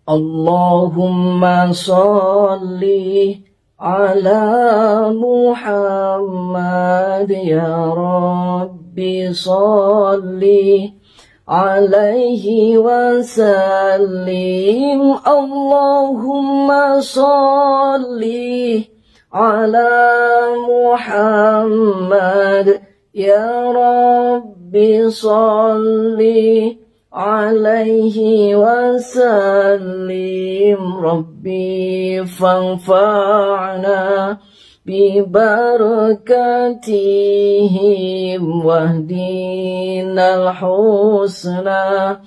Allahumma sholli ala Muhammad ya Rabbi sholli alaihi wasallim. Allahumma sholli ala Muhammad ya Rabbi sholli alaihi wasallim. Rabbi fanfa'na bibarakatihim wahdinal husna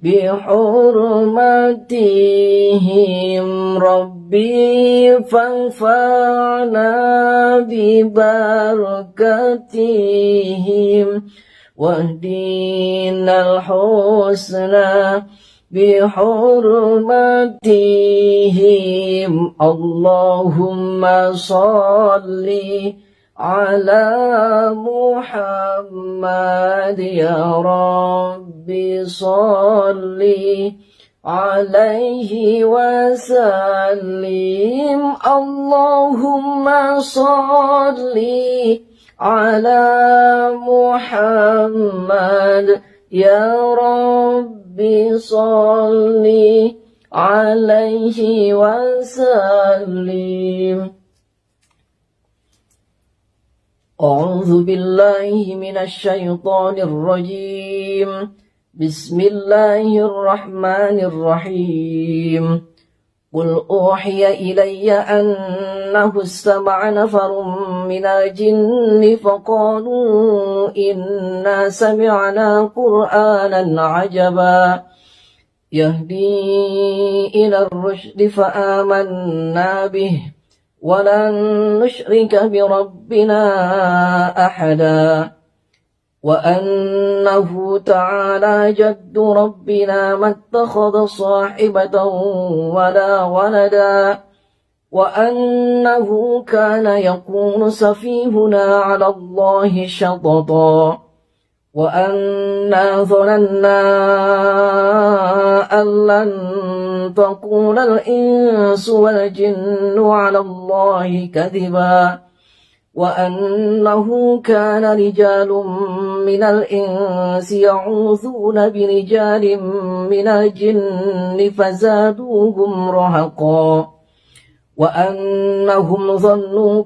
bihurmatihim. Rabbi fanfa'na bibarakatihim wahdinal husna bihurmatihim. Allahumma sholli ala Muhammad ya Rabbi sholli alaihi wasallim. Allahumma sholli ala Muhammad ya Rabbi sholli alaihi wasallim. A'udzu billahi minasy syaithanir rajim. Bismillahirrahmanirrahim. Qul uhiya ilayya annahu istama'a nafarun minal jinni faqalu inna sami'na qur'anan 'ajaba yahdi ila ar-rusydi fa'amanna bihi wa lan nusyrika bi rabbina ahada. وأنه تعالى جد ربنا ما اتخذ صاحبة ولا ولدا وأنه كان يقول سفيهنا على الله شططا وأنا ظننا أن لن تقول الإنس والجن على الله كذبا وأنه كان رجال من الإنس يعوذون برجال من الجن فزادوهم رهقا وأنهم ظنوا